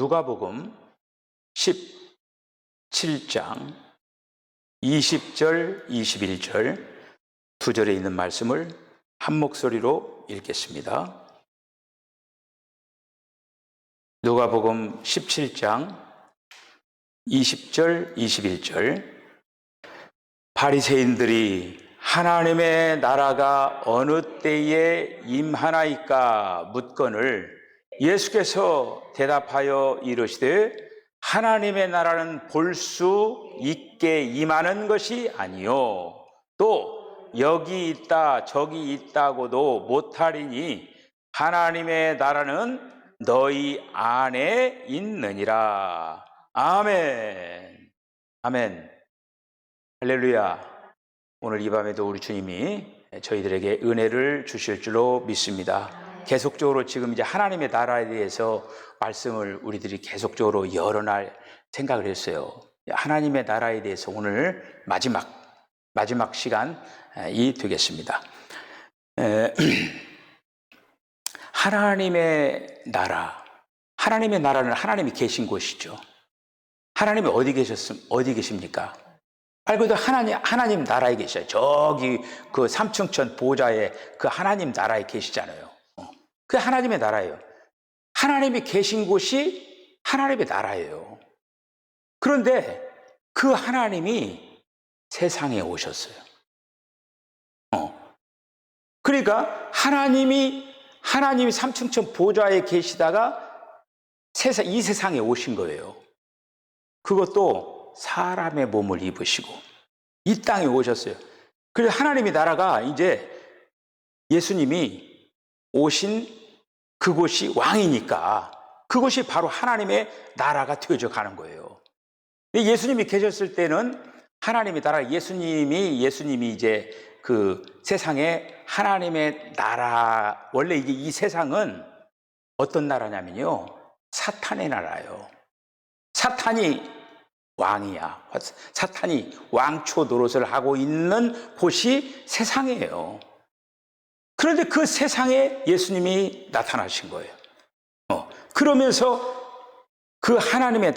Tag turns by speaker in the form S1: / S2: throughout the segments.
S1: 누가복음 17장 20절, 21절 두 절에 있는 말씀을 한 목소리로 읽겠습니다. 누가복음 17장 20절, 21절. 바리새인들이 하나님의 나라가 어느 때에 임하나이까 묻거늘 예수께서 대답하여 이르시되 하나님의 나라는 볼 수 있게 임하는 것이 아니요 또 여기 있다 저기 있다고도 못하리니 하나님의 나라는 너희 안에 있느니라. 아멘. 아멘. 할렐루야. 오늘 이 밤에도 우리 주님이 저희들에게 은혜를 주실 줄로 믿습니다. 계속적으로 지금 이제 하나님의 나라에 대해서 말씀을 우리들이 계속적으로 여러 날 생각을 했어요. 하나님의 나라에 대해서 오늘 마지막 시간이 되겠습니다. 하나님의 나라는 하나님이 계신 곳이죠. 하나님이 어디 계십니까? 말고도 하나님 나라에 계셔요. 저기 그 삼층천 보좌에 그 하나님 나라에 계시잖아요. 그게 하나님의 나라예요. 하나님이 계신 곳이 하나님의 나라예요. 그런데 그 하나님이 세상에 오셨어요. 그러니까 하나님이 삼층천 보좌에 계시다가 이 세상에 오신 거예요. 그것도 사람의 몸을 입으시고 이 땅에 오셨어요. 그래서 하나님의 나라가 이제 예수님이 오신 그곳이 왕이니까 그곳이 바로 하나님의 나라가 되어져 가는 거예요. 예수님이 계셨을 때는 하나님의 나라, 예수님이 이제 그 세상에 하나님의 나라, 원래 이제 이 세상은 어떤 나라냐면요, 사탄의 나라예요. 사탄이 왕이야. 사탄이 왕초 노릇을 하고 있는 곳이 세상이에요. 그런데 그 세상에 예수님이 나타나신 거예요. 그러면서 그 하나님의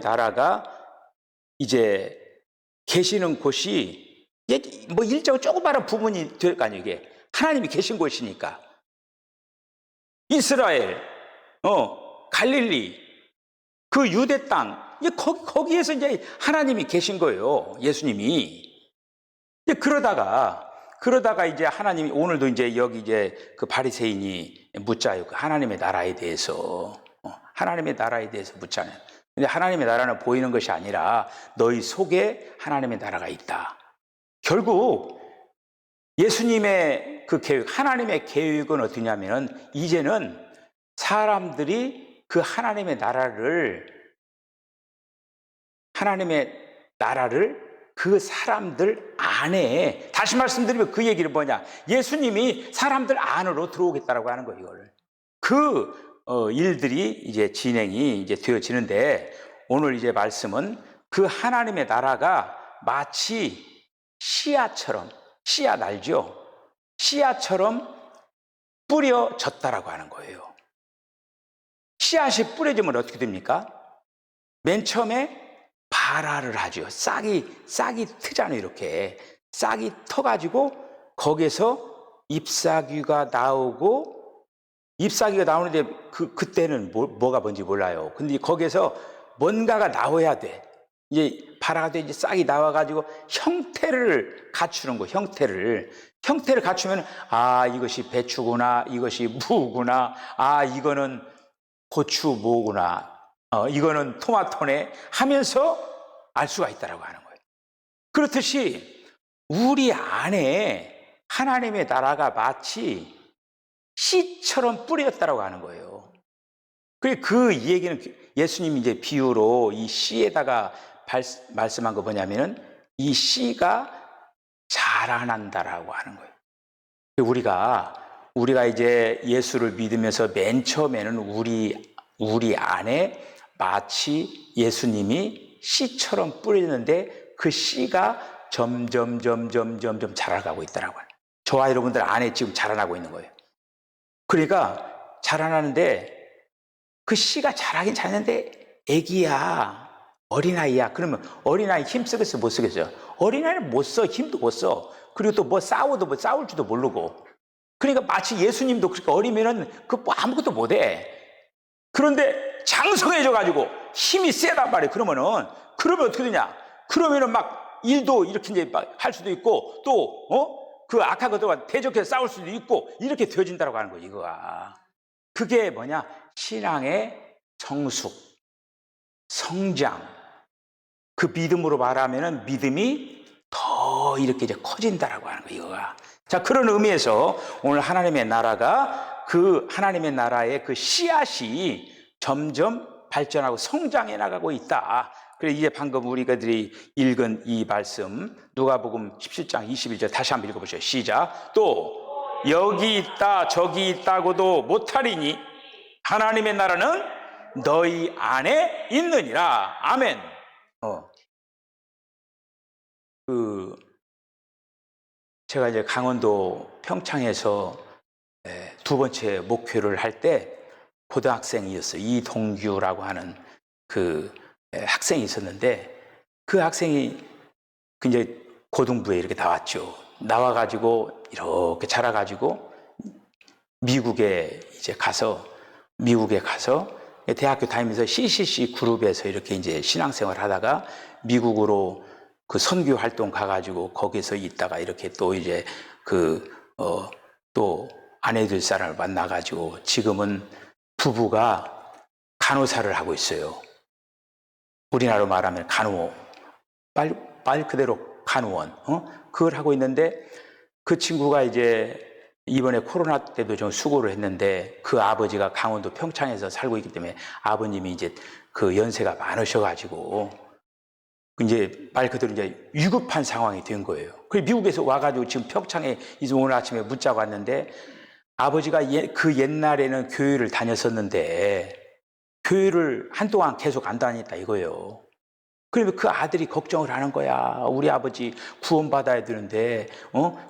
S1: 나라가 이제 계시는 곳이 뭐 일정 조그마한 부분이 될 거 아니에요. 이게 하나님이 계신 곳이니까. 이스라엘, 갈릴리, 그 유대 땅, 거기에서 이제 하나님이 계신 거예요. 예수님이. 그러다가 이제 하나님이 오늘도 이제 여기 이제 그 바리새인이 묻자요. 그 하나님의 나라에 대해서 묻잖아요. 근데 하나님의 나라는 보이는 것이 아니라 너희 속에 하나님의 나라가 있다. 결국 예수님의 그 계획, 하나님의 계획은 어떠냐면은 이제는 사람들이 그 하나님의 나라를 그 사람들 안에, 다시 말씀드리면 그 얘기는 뭐냐, 예수님이 사람들 안으로 들어오겠다라고 하는 거예요. 이걸 일들이 이제 진행이 이제 되어지는데, 오늘 이제 말씀은 그 하나님의 나라가 마치 씨앗처럼, 씨앗 알죠? 씨앗처럼 뿌려졌다라고 하는 거예요. 씨앗이 뿌려지면 어떻게 됩니까? 맨 처음에 발화를 하죠. 싹이 트잖아요. 이렇게 싹이 터가지고 거기서 잎사귀가 나오는데 그때는 뭐가 뭔지 몰라요. 근데 거기서 뭔가가 나와야 돼. 이제 발화가 돼 이제 싹이 나와가지고 형태를 갖추는 거. 형태를 갖추면 이것이 배추구나, 이것이 무구나, 이거는 고추 뭐구나, 이거는 토마토네 하면서 알 수가 있다라고 하는 거예요. 그렇듯이 우리 안에 하나님의 나라가 마치 씨처럼 뿌렸다라고 하는 거예요. 그 얘기는 예수님이 이제 비유로 이 씨에다가 말씀한 거 뭐냐면은 이 씨가 자라난다라고 하는 거예요. 우리가 이제 예수를 믿으면서 맨 처음에는 우리 안에 마치 예수님이 씨처럼 뿌리는데 그 씨가 점점 자라가고 있더라고요. 저와 여러분들 안에 지금 자라나고 있는 거예요. 그러니까 자라나는데 그 씨가 자라긴 자는데 애기야, 어린아이야. 그러면 어린아이 힘 쓰겠어, 못 쓰겠어요? 어린아이는 못 써, 힘도 못 써. 그리고 또 뭐 싸워도 뭐 싸울 줄도 모르고. 그러니까 마치 예수님도 그렇게 어리면은 그 뭐 아무것도 못 해. 그런데 장성해져가지고 힘이 세단 말이에요. 그러면 어떻게 되냐? 그러면은 막 일도 이렇게 이제 막 할 수도 있고 또, 그 악한 것들과 대적해서 싸울 수도 있고 이렇게 되어진다고 하는 거예요, 이거가. 그게 뭐냐? 신앙의 성숙, 성장. 그 믿음으로 말하면은 믿음이 더 이렇게 이제 커진다라고 하는 거예요, 이거가. 자, 그런 의미에서 오늘 하나님의 나라가 그 하나님의 나라의 그 씨앗이 점점 발전하고 성장해 나가고 있다. 그래 이제 방금 우리가들이 읽은 이 말씀 누가복음 17장 21절 다시 한번 읽어보세요. 시작. 또 여기 있다 저기 있다고도 못하리니 하나님의 나라는 너희 안에 있느니라. 아멘. 제가 이제 강원도 평창에서 두 번째 목회를 할 때 고등학생이었어요. 이동규라고 하는 그 학생이 있었는데 그 학생이 이제 고등부에 이렇게 나왔죠. 나와가지고 이렇게 자라가지고 미국에 가서 대학교 다니면서 CCC 그룹에서 이렇게 이제 신앙생활 하다가 미국으로 그 선교 활동 가가지고 거기서 있다가 이렇게 또 이제 또 아내들 사람을 만나가지고 지금은 부부가 간호사를 하고 있어요. 우리나라로 말하면 간호, 말 그대로 간호원, 그걸 하고 있는데 그 친구가 이제 이번에 코로나 때도 좀 수고를 했는데 그 아버지가 강원도 평창에서 살고 있기 때문에 아버님이 이제 그 연세가 많으셔가지고 이제 말 그대로 이제 위급한 상황이 된 거예요. 그래서 미국에서 와가지고 지금 평창에 이제 오늘 아침에 문자가 왔는데 아버지가 그 옛날에는 교회를 다녔었는데 교회를 한동안 계속 안 다녔다 이거예요. 그러면 그 아들이 걱정을 하는 거야. 우리 아버지 구원받아야 되는데,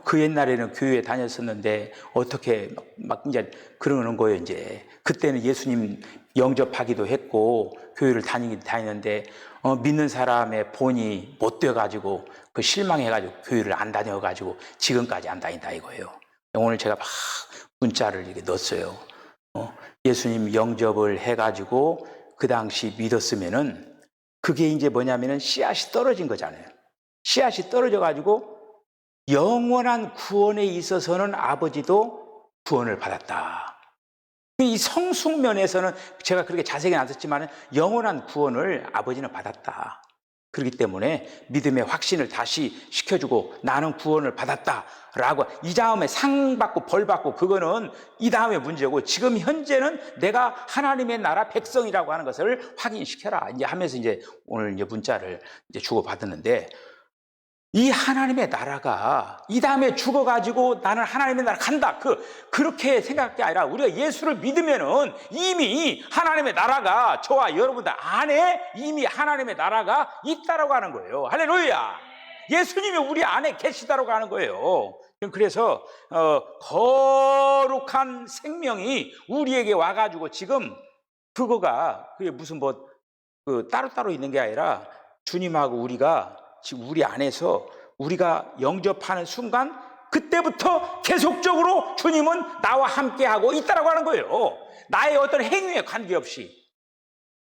S1: 그 옛날에는 교회에 다녔었는데, 어떻게 막 이제 그러는 거예요, 이제. 그때는 예수님 영접하기도 했고, 교회를 다니는데, 믿는 사람의 본이 못 돼가지고, 그 실망해가지고, 교회를 안 다녀가지고, 지금까지 안 다닌다 이거예요. 오늘 제가 막 문자를 이렇게 넣었어요. 예수님 영접을 해가지고, 그 당시 믿었으면은, 그게 이제 뭐냐면은 씨앗이 떨어진 거잖아요. 씨앗이 떨어져가지고 영원한 구원에 있어서는 아버지도 구원을 받았다. 이 성숙면에서는 제가 그렇게 자세히는 안 썼지만 영원한 구원을 아버지는 받았다. 그렇기 때문에 믿음의 확신을 다시 시켜주고 나는 구원을 받았다라고 이 다음에 상 받고 벌 받고 그거는 이 다음에 문제고 지금 현재는 내가 하나님의 나라 백성이라고 하는 것을 확인시켜라 이제 하면서 이제 오늘 이제 문자를 이제 주고 받았는데 이 하나님의 나라가 이 다음에 죽어가지고 나는 하나님의 나라 간다. 그렇게 생각할 게 아니라 우리가 예수를 믿으면은 이미 하나님의 나라가 저와 여러분들 안에 이미 하나님의 나라가 있다라고 하는 거예요. 할렐루야. 예수님이 우리 안에 계시다라고 하는 거예요. 그래서 거룩한 생명이 우리에게 와가지고 지금 그게 무슨 따로따로 있는 게 아니라 주님하고 우리가 지금 우리 안에서 우리가 영접하는 순간 그때부터 계속적으로 주님은 나와 함께하고 있다라고 하는 거예요. 나의 어떤 행위에 관계없이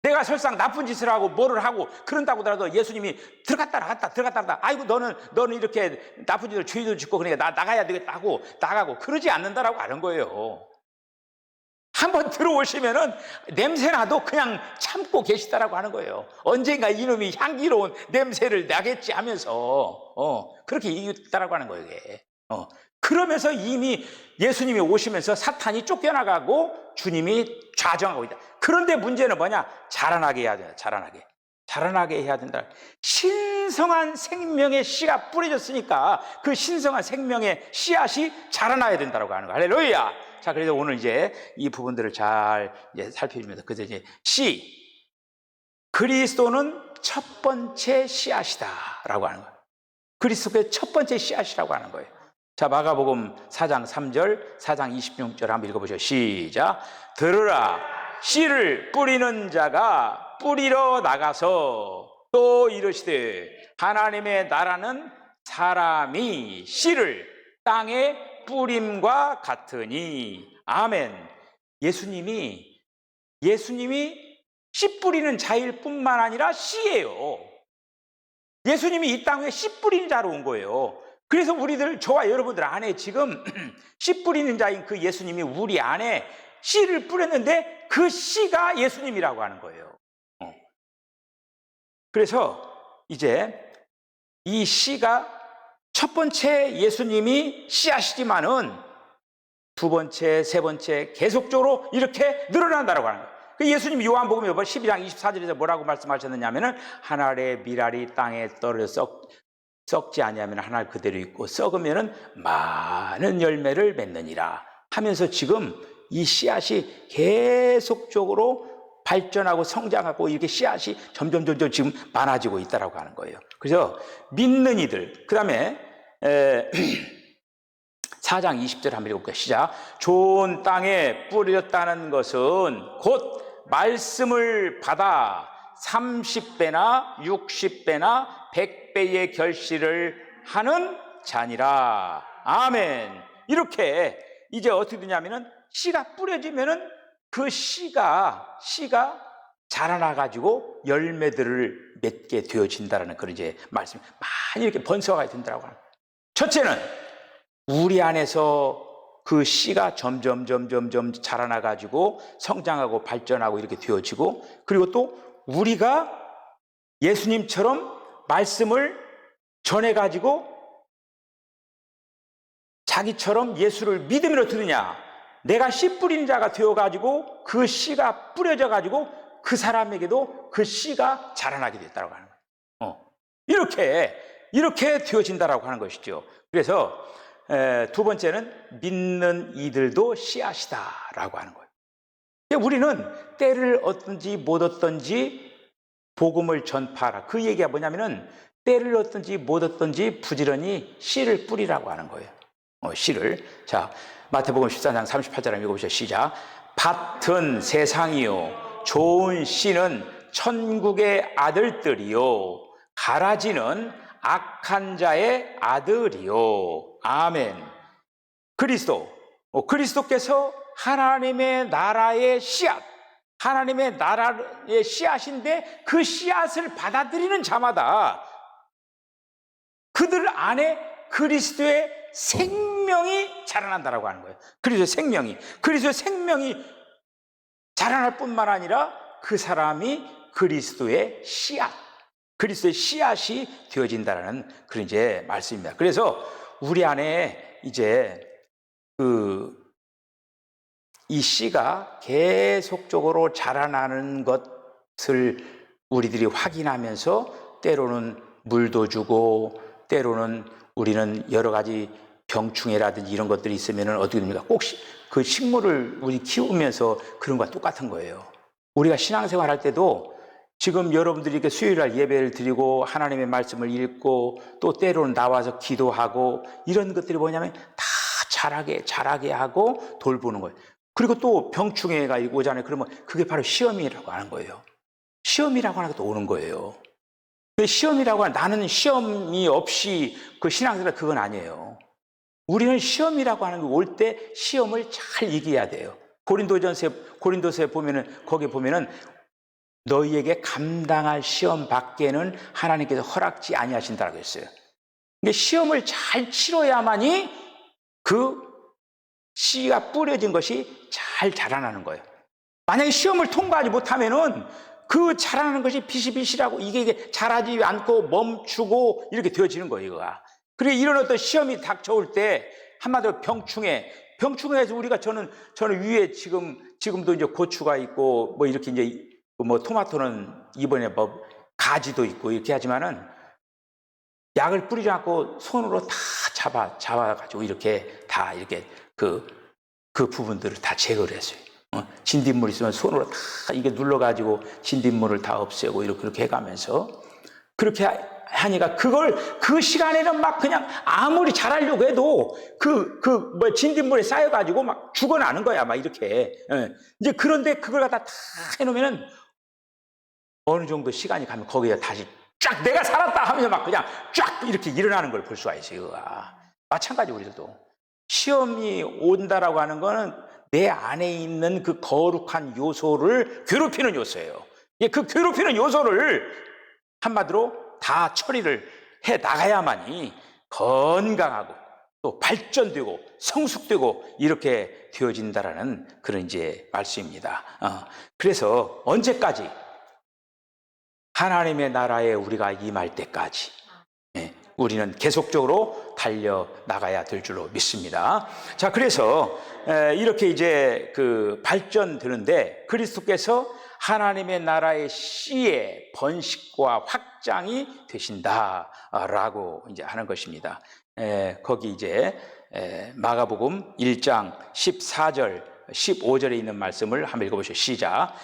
S1: 내가 설상 나쁜 짓을 하고 뭐를 하고 그런다고 하더라도 예수님이 들어갔다 나갔다 아이고 너는 이렇게 나쁜 짓을 죄를 짓고 그러니까 나가야 되겠다 하고 나가고 그러지 않는다라고 하는 거예요. 한번 들어오시면은 냄새나도 그냥 참고 계시다라고 하는 거예요. 언젠가 이놈이 향기로운 냄새를 나겠지 하면서 그렇게 있다라고 하는 거예요. 이게. 그러면서 이미 예수님이 오시면서 사탄이 쫓겨나가고 주님이 좌정하고 있다. 그런데 문제는 뭐냐? 자라나게 해야 된다. 자라나게 해야 된다. 신성한 생명의 씨가 뿌려졌으니까 그 신성한 생명의 씨앗이 자라나야 된다고 하는 거예요. 할렐루야. 자, 그래서 오늘 이제 이 부분들을 잘 이제 살펴보면서 그래서 이제 그리스도는 첫 번째 씨앗이다라고 하는 거예요. 그리스도의 첫 번째 씨앗이라고 하는 거예요. 자, 마가복음 4장 3절, 4장 26절 한번 읽어보죠. 시작. 들으라. 씨를 뿌리는 자가 뿌리러 나가서 또 이르시되 하나님의 나라는 사람이 씨를 땅에 뿌림과 같으니. 아멘. 예수님이 씨 뿌리는 자일 뿐만 아니라 씨예요. 예수님이 이 땅에 씨 뿌리는 자로 온 거예요. 그래서 우리들, 저와 여러분들 안에 지금 씨 뿌리는 자인 그 예수님이 우리 안에 씨를 뿌렸는데 그 씨가 예수님이라고 하는 거예요. 그래서 이제 이 씨가 첫 번째 예수님이 씨앗이지만은 두 번째, 세 번째 계속적으로 이렇게 늘어난다고 하는 거예요. 그 예수님이 요한복음 12장 24절에서 뭐라고 말씀하셨느냐면은 하늘의 밀알이 땅에 떨어져 썩지 아니하면 하늘 그대로 있고 썩으면은 많은 열매를 맺느니라 하면서 지금 이 씨앗이 계속적으로 발전하고 성장하고 이렇게 씨앗이 점점 지금 많아지고 있다라고 하는 거예요. 그래서 믿는 이들, 그 다음에 4장 20절 한번 읽어볼게요. 시작. 좋은 땅에 뿌렸다는 것은 곧 말씀을 받아 30배나 60배나 100배의 결실을 하는 자니라. 아멘. 이렇게 이제 어떻게 되냐면은 씨가 뿌려지면은 그 씨가 자라나가지고 열매들을 맺게 되어진다라는 그런 이제 말씀, 많이 이렇게 번성하게 된다고 합니다. 첫째는 우리 안에서 그 씨가 점점 자라나가지고 성장하고 발전하고 이렇게 되어지고, 그리고 또 우리가 예수님처럼 말씀을 전해가지고 자기처럼 예수를 믿음으로 들으냐, 내가 씨 뿌리는 자가 되어가지고 그 씨가 뿌려져가지고 그 사람에게도 그 씨가 자라나게 됐다고 하는 거예요. 이렇게 되어진다라고 하는 것이죠. 그래서 두 번째는 믿는 이들도 씨앗이다라고 하는 거예요. 우리는 때를 얻든지 못 얻든지 복음을 전파하라. 그 얘기가 뭐냐면은 때를 얻든지 못 얻든지 부지런히 씨를 뿌리라고 하는 거예요. 씨를. 자, 마태복음 14장 38절 한번 읽어보시죠. 시작. 밭은 세상이요 좋은 씨는 천국의 아들들이요 가라지는 악한 자의 아들이요. 아멘. 그리스도께서 하나님의 나라의 씨앗, 하나님의 나라의 씨앗인데 그 씨앗을 받아들이는 자마다 그들 안에 그리스도의 생명이 자라난다라고 하는 거예요. 그리스도의 생명이 자라날 뿐만 아니라 그 사람이 그리스도의 씨앗이 되어진다라는 그런 이제 말씀입니다. 그래서 우리 안에 이제 이 씨가 계속적으로 자라나는 것을 우리들이 확인하면서 때로는 물도 주고, 때로는 우리는 여러 가지 병충해라든지 이런 것들이 있으면 어떻게 됩니까? 꼭 그 식물을 우리 키우면서 그런 것과 똑같은 거예요. 우리가 신앙생활 할 때도 지금 여러분들이 이렇게 수요일날 예배를 드리고 하나님의 말씀을 읽고 또 때로는 나와서 기도하고 이런 것들이 뭐냐면 다 자라게 하고 돌보는 거예요. 그리고 또 병충해가 오잖아요. 그러면 그게 바로 시험이라고 하는 거예요. 시험이라고 하는 것도 오는 거예요. 시험이라고 하는, 나는 시험이 없이 그 신앙생활 그건 아니에요. 우리는 시험이라고 하는 게 올 때 시험을 잘 이겨야 돼요. 고린도서에 보면은, 거기 보면은 너희에게 감당할 시험 밖에는 하나님께서 허락지 아니하신다라고 했어요. 근데 시험을 잘 치러야만이 그 씨가 뿌려진 것이 잘 자라나는 거예요. 만약에 시험을 통과하지 못하면은 그 자라나는 것이 비실비실하고 이게 자라지 않고 멈추고 이렇게 되어지는 거예요, 이거가. 그리고 이런 어떤 시험이 닥쳐올 때 한마디로 병충해에서 우리가 저는 위에 지금도 이제 고추가 있고 뭐 이렇게 이제 뭐 토마토는 이번에 뭐 가지도 있고 이렇게 하지만은 약을 뿌리지 않고 손으로 다 잡아가지고 이렇게 다 이렇게 그 부분들을 다 제거를 했어요. 진딧물 있으면 손으로 다 이게 눌러가지고 진딧물을 다 없애고 이렇게 해가면서 그렇게 하니까 그 시간에는 막 그냥 아무리 잘하려고 해도 진딧물에 쌓여가지고 막 죽어나는 거야. 막 이렇게. 예. 이제 그런데 그걸 갖다 다 해놓으면은 어느 정도 시간이 가면 거기에 다시 쫙 내가 살았다 하면서 막 그냥 쫙 이렇게 일어나는 걸 볼 수가 있어요. 마찬가지 우리들도. 시험이 온다라고 하는 거는 내 안에 있는 그 거룩한 요소를 괴롭히는 요소예요. 그 괴롭히는 요소를 한마디로 다 처리를 해 나가야만이 건강하고 또 발전되고 성숙되고 이렇게 되어진다라는 그런 이제 말씀입니다. 그래서 언제까지? 하나님의 나라에 우리가 임할 때까지 우리는 계속적으로 달려 나가야 될 줄로 믿습니다. 자, 그래서 이렇게 이제 그 발전되는데 그리스도께서 하나님의 나라의 씨의 번식과 확장이 되신다라고 이제 하는 것입니다. 거기 이제 마가복음 1장 14절, 15절에 있는 말씀을 한번 읽어보시죠. 시작.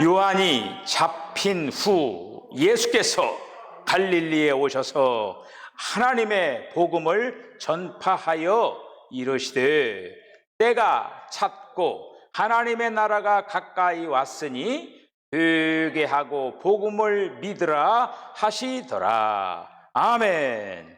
S1: 요한이 잡힌 후 예수께서 갈릴리에 오셔서 하나님의 복음을 전파하여 이르시되 때가 찼고 하나님의 나라가 가까이 왔으니 되게 하고 복음을 믿으라 하시더라. 아멘.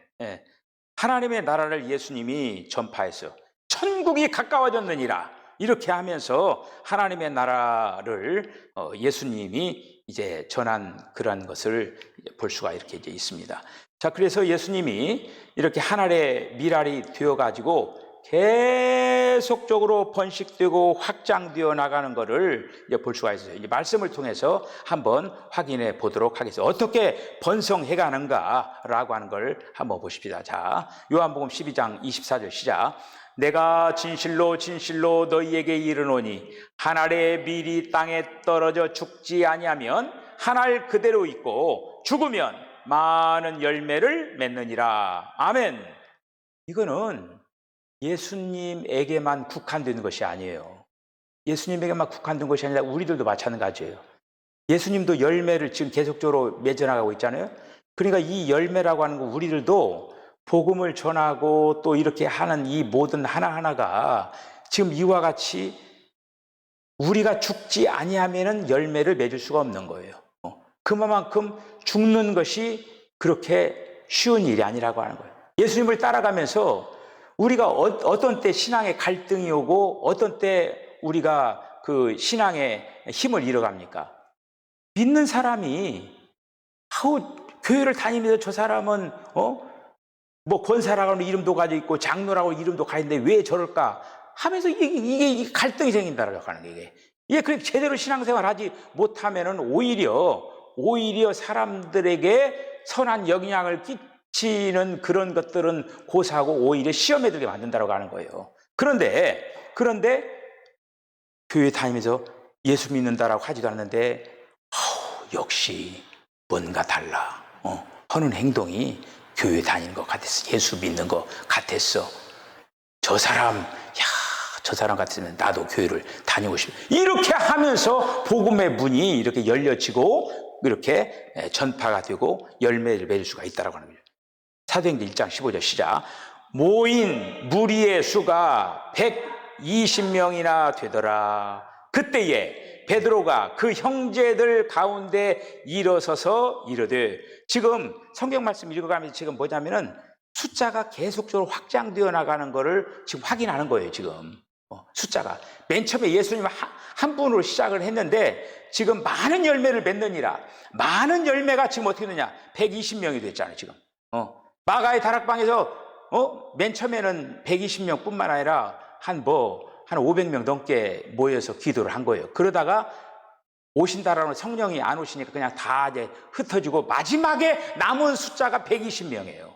S1: 하나님의 나라를 예수님이 전파했어요. 천국이 가까워졌느니라 이렇게 하면서 하나님의 나라를 예수님이 이제 전한 그러한 것을 볼 수가 이렇게 이제 있습니다. 자, 그래서 예수님이 이렇게 하늘의 미랄이 되어가지고 계속적으로 번식되고 확장되어 나가는 것을 볼 수가 있어요. 이 말씀을 통해서 한번 확인해 보도록 하겠습니다. 어떻게 번성해 가는가라고 하는 걸 한번 보십시다. 자, 요한복음 12장 24절 시작. 내가 진실로 진실로 너희에게 이르노니 한 알의 밀이 땅에 떨어져 죽지 아니하면 한 알 그대로 있고 죽으면 많은 열매를 맺느니라. 아멘. 이거는 예수님에게만 국한된 것이 아니에요. 예수님에게만 국한된 것이 아니라 우리들도 마찬가지예요. 예수님도 열매를 지금 계속적으로 맺어나가고 있잖아요. 그러니까 이 열매라고 하는 거 우리들도 복음을 전하고 또 이렇게 하는 이 모든 하나하나가 지금 이와 같이 우리가 죽지 아니하면은 열매를 맺을 수가 없는 거예요. 그만큼 죽는 것이 그렇게 쉬운 일이 아니라고 하는 거예요. 예수님을 따라가면서 우리가 어떤 때 신앙의 갈등이 오고 어떤 때 우리가 그 신앙의 힘을 잃어갑니까? 믿는 사람이 교회를 다니면서 저 사람은 뭐 권사라고 하는 이름도 가지고 있고 장로라고 이름도 가지고 있는데 왜 저럴까 하면서 이게 갈등이 생긴다라고 하는 게 이게 그렇게 제대로 신앙생활 하지 못하면은 오히려 사람들에게 선한 영향을 끼치는 그런 것들은 고사하고 오히려 시험에 들게 만든다라고 하는 거예요. 그런데 교회 다니면서 예수 믿는다라고 하지도 않는데 역시 뭔가 달라. 하는 행동이 교회 다니는 것 같았어. 예수 믿는 것 같았어. 저 사람 같으면 나도 교회를 다니고 싶어. 이렇게 하면서 복음의 문이 이렇게 열려지고 이렇게 전파가 되고 열매를 맺을 수가 있다고 하는 거예요. 사도행전 1장 15절 시작. 모인 무리의 수가 120명이나 되더라. 그때에 베드로가 그 형제들 가운데 일어서서 이르되, 지금 성경 말씀 읽어가면서 지금 뭐냐면은 숫자가 계속적으로 확장되어 나가는 거를 지금 확인하는 거예요. 지금 숫자가 맨 처음에 예수님 한 분으로 시작을 했는데 지금 많은 열매를 맺느니라. 많은 열매가 지금 어떻게 되냐? 120명이 됐잖아요. 지금 마가의 다락방에서 맨 처음에는 120명 뿐만 아니라 한 500명 넘게 모여서 기도를 한 거예요. 그러다가 오신다라는 성령이 안 오시니까 그냥 다 이제 흩어지고 마지막에 남은 숫자가 120명이에요.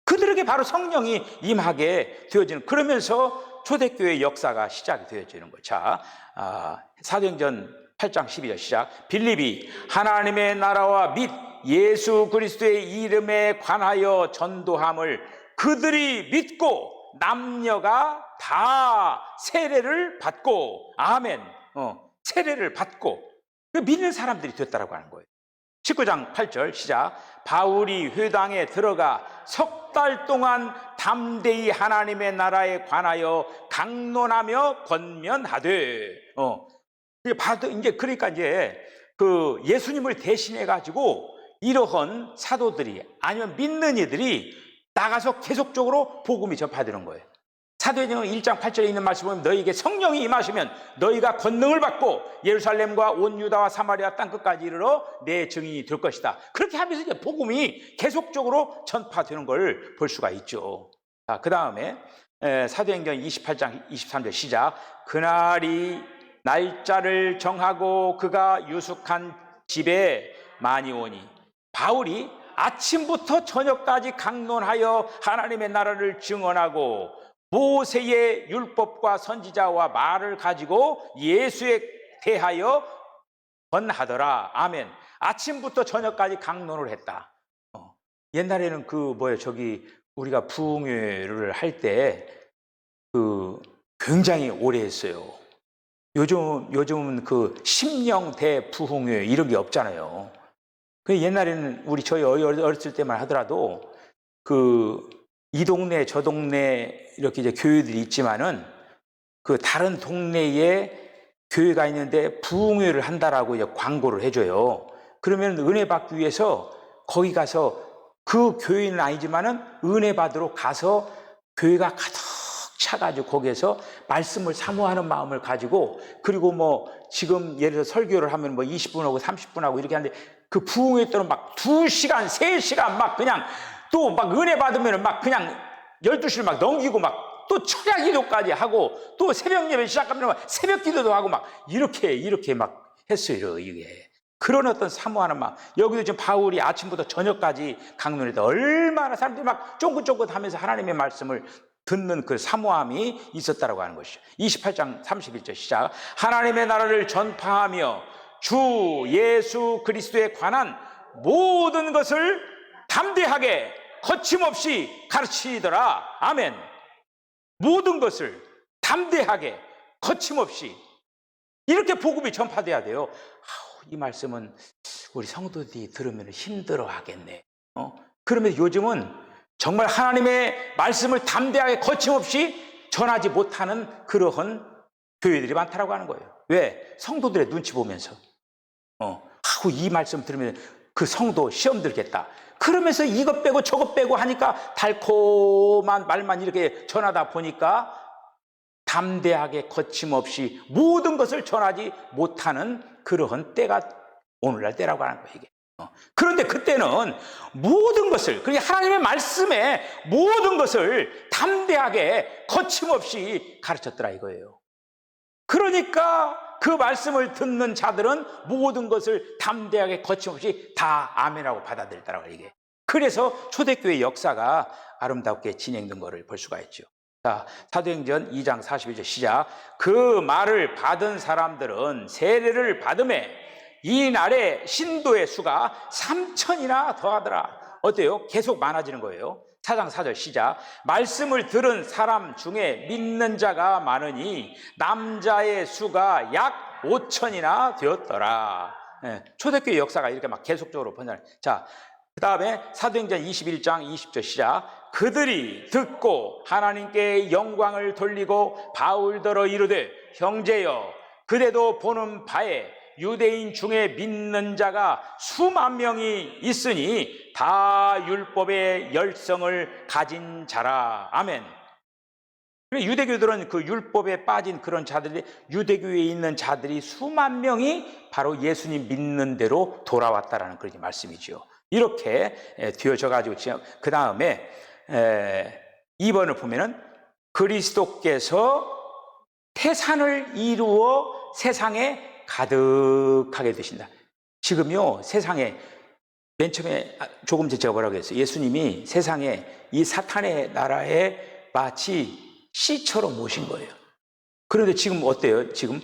S1: 그들에게 바로 성령이 임하게 되어지는, 그러면서 초대교회 역사가 시작이 되어지는 거죠. 자, 사도행전 8장 12절 시작. 빌립이 하나님의 나라와 및 예수 그리스도의 이름에 관하여 전도함을 그들이 믿고 남녀가 다 세례를 받고, 아멘, 세례를 받고 믿는 사람들이 됐다라고 하는 거예요. 19장 8절 시작. 바울이 회당에 들어가 석 달 동안 담대히 하나님의 나라에 관하여 강론하며 권면하되. 이제 그러니까 이제 그 예수님을 대신해 가지고 이러한 사도들이 아니면 믿는 이들이 나가서 계속적으로 복음이 전파되는 거예요. 사도행전 1장 8절에 있는 말씀을 보면 너희에게 성령이 임하시면 너희가 권능을 받고 예루살렘과 온 유다와 사마리아 땅끝까지 이르러 내 증인이 될 것이다. 그렇게 하면서 이제 복음이 계속적으로 전파되는 걸 볼 수가 있죠. 자, 그 다음에 사도행전 28장 23절 시작. 그날이 날짜를 정하고 그가 유숙한 집에 많이 오니 바울이 아침부터 저녁까지 강론하여 하나님의 나라를 증언하고 모세의 율법과 선지자와 말을 가지고 예수에 대하여 권하더라. 아멘. 아침부터 저녁까지 강론을 했다. 옛날에는 우리가 부흥회를 할 때 굉장히 오래 했어요. 요즘은 심령 대부흥회 이런 게 없잖아요. 옛날에는 저희 어렸을 때만 하더라도 이 동네 저 동네 이렇게 이제 교회들이 있지만은 다른 동네에 교회가 있는데 부흥회를 한다라고 이제 광고를 해줘요. 그러면 은혜 받기 위해서 거기 가서 그 교회는 아니지만은 은혜 받으러 가서 교회가 가득 차가지고 거기에서 말씀을 사모하는 마음을 가지고, 그리고 지금 예를 들어 설교를 하면 20분 하고 30분 하고 이렇게 하는데 그 부흥회 때는 2시간, 3시간 그냥 또 은혜 받으면 그냥 12시를 넘기고 또 철야 기도까지 하고 또 새벽 예배 시작하면 새벽 기도도 하고 이렇게 했어요. 이게 그런 어떤 사모하는 마음. 여기도 지금 바울이 아침부터 저녁까지 강론했다. 얼마나 사람들이 쫑긋쫑긋 하면서 하나님의 말씀을 듣는 그 사모함이 있었다라고 하는 것이죠. 28장 31절 시작. 하나님의 나라를 전파하며 주 예수 그리스도에 관한 모든 것을 담대하게 거침없이 가르치더라. 아멘. 모든 것을 담대하게 거침없이 이렇게 복음이 전파돼야 돼요. 이 말씀은 우리 성도들이 들으면 힘들어 하겠네. 그러면 요즘은 정말 하나님의 말씀을 담대하게 거침없이 전하지 못하는 그러한 교회들이 많다라고 하는 거예요. 왜? 성도들의 눈치 보면서 이 말씀 들으면 그 성도 시험 들겠다. 그러면서 이것 빼고 저것 빼고 하니까 달콤한 말만 이렇게 전하다 보니까 담대하게 거침없이 모든 것을 전하지 못하는 그러한 때가 오늘날 때라고 하는 거예요. 이게. 그런데 그때는 모든 것을, 그러니까 하나님의 말씀에 모든 것을 담대하게 거침없이 가르쳤더라 이거예요. 그러니까 그 말씀을 듣는 자들은 모든 것을 담대하게 거침없이 다 아멘하고 받아들였다라고 이게. 그래서 초대교회 역사가 아름답게 진행된 것을 볼 수가 있죠. 자, 사도행전 2장 41절 시작. 그 말을 받은 사람들은 세례를 받음에 이 날에 신도의 수가 3,000이나 더하더라. 어때요? 계속 많아지는 거예요. 4장 4절 시작. 말씀을 들은 사람 중에 믿는 자가 많으니 남자의 수가 약 5,000이나 되었더라. 초대교회 역사가 이렇게 계속적으로 번져. 자, 그 다음에 사도행전 21장 20절 시작. 그들이 듣고 하나님께 영광을 돌리고 바울더러 이르되 형제여 그대도 보는 바에 유대인 중에 믿는 자가 수만 명이 있으니 다 율법의 열성을 가진 자라. 아멘. 유대교들은 그 율법에 빠진 그런 자들이, 유대교에 있는 자들이 수만 명이 바로 예수님 믿는 대로 돌아왔다라는 그런 말씀이죠. 이렇게 되어져 가지고 그 다음에 2번을 보면은 그리스도께서 태산을 이루어 세상에 가득하게 되신다. 지금요 세상에 맨 처음에 조금 전에 제가 뭐라고 했어요? 예수님이 세상에 이 사탄의 나라에 마치 씨처럼 오신 거예요. 그런데 지금 어때요? 지금